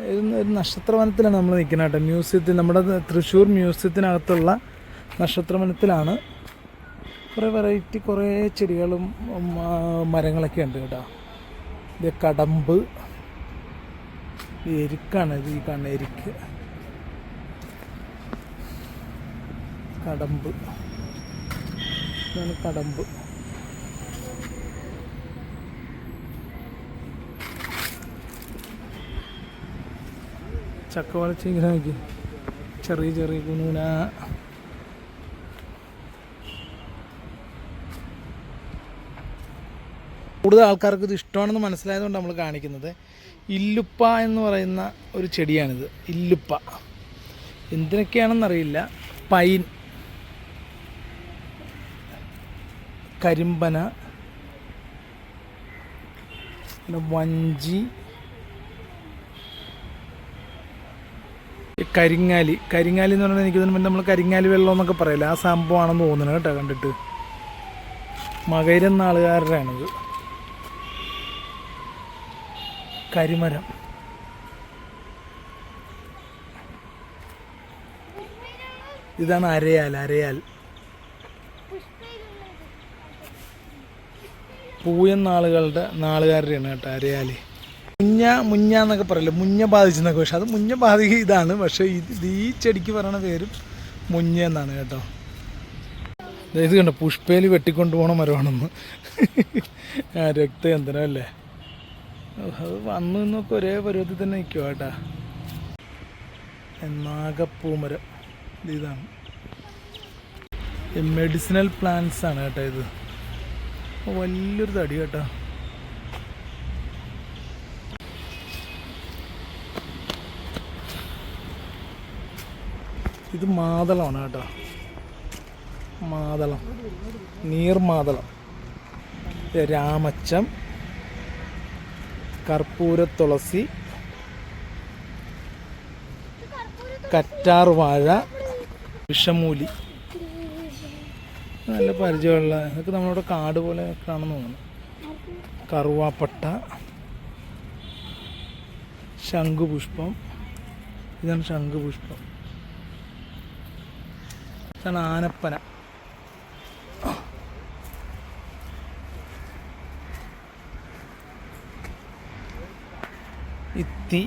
ഒരു നക്ഷത്രവനത്തിലാണ് നമ്മൾ നിൽക്കുന്നത് കേട്ടോ. മ്യൂസിയത്തിൽ, നമ്മുടെ തൃശ്ശൂർ മ്യൂസിയത്തിനകത്തുള്ള നക്ഷത്രവനത്തിലാണ്. കുറേ വെറൈറ്റി കുറേ ചെടികളും മരങ്ങളൊക്കെ ഉണ്ട് കേട്ടോ. ഇത് കടമ്പ്, എരിക്കാണ് ഇത്. ഈ കാണുന്ന എരിക്ക്, കടമ്പ്, ഇതാണ് കടമ്പ്. ചക്ക വളച്ച് ഇങ്ങനെ നോക്കി, ചെറിയ ചെറിയ കുനൂന. കൂടുതൽ ആൾക്കാർക്ക് ഇത് ഇഷ്ടമാണെന്ന് മനസ്സിലായതുകൊണ്ട് നമ്മൾ കാണിക്കുന്നത്. ഇല്ലുപ്പ എന്ന് പറയുന്ന ഒരു ചെടിയാണിത്. ഇല്ലുപ്പ എന്തിനൊക്കെയാണെന്നറിയില്ല. പൈൻ, കരിമ്പന, പിന്നെ വഞ്ചി, കരിങ്ങാലി. കരിങ്ങാലി എന്ന് പറഞ്ഞാൽ എനിക്ക് തോന്നുന്നു നമ്മൾ കരിങ്ങാലി വെള്ളം എന്നൊക്കെ പറയില്ല, ആ സംഭവമാണെന്ന് തോന്നുന്നു കേട്ടോ കണ്ടിട്ട്. മകരം നാളുകാരുടെയാണിത്. കരിമരം, ഇതാണ് അരയാൽ. അരയാൽ പൂയൻ നാളുകാരുടെയാണ് കേട്ടോ അരയാൽ. മുഞ്ഞ എന്നൊക്കെ പറയില്ല, മുഞ്ഞ ബാധിച്ചെന്നൊക്കെ. പക്ഷെ അത് മുഞ്ഞ ബാധിക ഇതാണ്. പക്ഷേ ഈ ചെടിക്ക് പറയണ പേരും മുഞ്ഞ എന്നാണ് കേട്ടോ. ഇത് കണ്ടോ, പുഷ്പേലി വെട്ടിക്കൊണ്ട് പോകണ മരമാണെന്ന്. രക്തചന്ദനം അല്ലേ. അത് വന്നു നിന്നൊക്കെ ഒരേ പരുവത്തിൽ തന്നെ നിൽക്കുക കേട്ടാ. നാഗപ്പൂമരം ഇതാണ്. മെഡിസിനൽ പ്ലാന്റ്സ് ആണ് കേട്ടോ ഇത്. വലിയൊരു തടി കേട്ടോ. ഇത് മാതളമാണ് കേട്ടോ. മാതളം, നീർമാതളം, രാമച്ചം, കർപ്പൂര തുളസി, കറ്റാർ വാഴ, വിഷമൂലി. നല്ല പരിചയമുള്ള, ഇതൊക്കെ നമ്മളിവിടെ കാട് പോലെ കാണുന്നു തോന്നുന്നു. കറുവാപ്പട്ട, ശംഖുപുഷ്പം, ഇതാണ് ശംഖുപുഷ്പം. ഇതാണ് ആനപ്പന. ഇത്തി,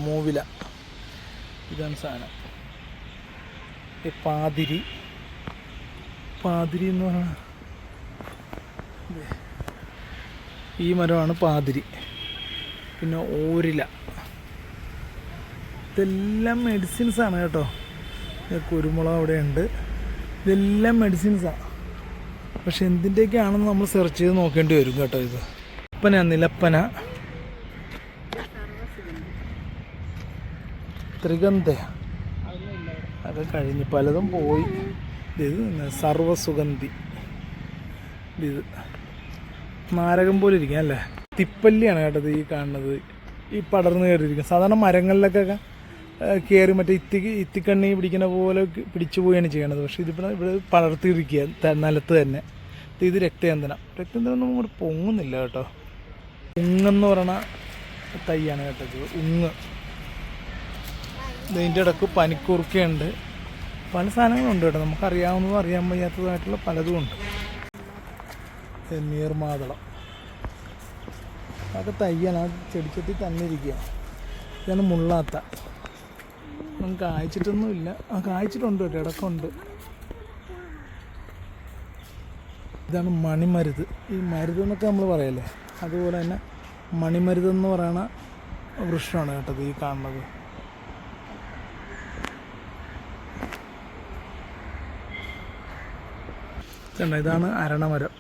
മൂവില. ഇതാണ് സാധനം. പാതിരി എന്ന് പറഞ്ഞാൽ ഈ മരമാണ് പാതിരി. പിന്നെ ഓരില. ഇതെല്ലാം മെഡിസിൻസാണ് കേട്ടോ. കുരുമുളക് അവിടെയുണ്ട്. ഇതെല്ലാം മെഡിസിൻസാണ്. പക്ഷെ എന്തിൻ്റെയൊക്കെയാണെന്ന് നമ്മൾ സെർച്ച് ചെയ്ത് നോക്കേണ്ടി വരും കേട്ടോ. ഇത് നിലപ്പന, ത്രിഗന്ധ, അത് കഴിഞ്ഞ് പലതും പോയി. ഇത് സർവ്വസുഗന്ധി. ഇത് നാരകം പോലെ ഇരിക്കും അല്ലേ. തിപ്പല്ലിയാണ് കേട്ടത് ഈ കാണുന്നത്. ഈ പടർന്ന് കയറിയിരിക്കും. സാധാരണ മരങ്ങളിലൊക്കെ കയറി മറ്റേ ഇത്തിക്കണ്ണി പിടിക്കുന്ന പോലെ പിടിച്ചു പോവുകയാണ് ചെയ്യണത്. പക്ഷേ ഇവിടെ പടർത്തിയിരിക്കുക നിലത്ത് തന്നെ. ഇത് രക്തചന്ദനം ഒന്നും കൂടെ പൊങ്ങുന്നില്ല കേട്ടോ. ഉങ്ങെന്ന് പറയണ തൈയാണ് കേട്ടത്. ഉങ്ങ്. ഇതിൻ്റെ ഇടക്ക് പനിക്കൂർക്കയുണ്ട്. പല സാധനങ്ങളുണ്ട് കേട്ടോ. നമുക്കറിയാവുന്നതും അറിയാൻ വയ്യാത്തതായിട്ടുള്ള പലതും ഉണ്ട്. നീർമാതളം അതൊക്കെ തയ്യാണ്. ആ ചെടിച്ചട്ടി തന്നെ ഇരിക്കുക. ഇതാണ് മുള്ളാത്ത. നമുക്ക് കായ്ച്ചിട്ടൊന്നുമില്ല. കായ്ച്ചിട്ടുണ്ട് കേട്ടോ, ഇടക്കുണ്ട്. ഇതാണ് മണിമരുത്. ഈ മരുതെന്നൊക്കെ നമ്മൾ പറയല്ലേ, അതുപോലെ തന്നെ മണിമരുതെന്ന് പറയുന്ന വൃക്ഷമാണ് കേട്ടത് ഈ കാണുന്നത്. ഇതാണ് അരണമരം.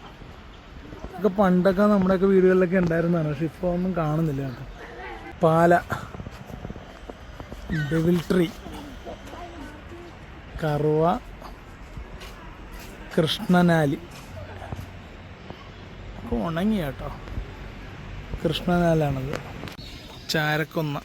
ഇതൊക്കെ പണ്ടൊക്കെ നമ്മുടെയൊക്കെ വീടുകളിലൊക്കെ ഉണ്ടായിരുന്നതാണ്. പക്ഷെ ഇപ്പോൾ ഒന്നും കാണുന്നില്ല കേട്ടോ. പാല, ഡെവിൽ ട്രീ, കറുവ, കൃഷ്ണനാലി. ഒക്കെ ഉണങ്ങി കേട്ടോ. കൃഷ്ണനാലാണത്. ചാരക്കൊന്ന.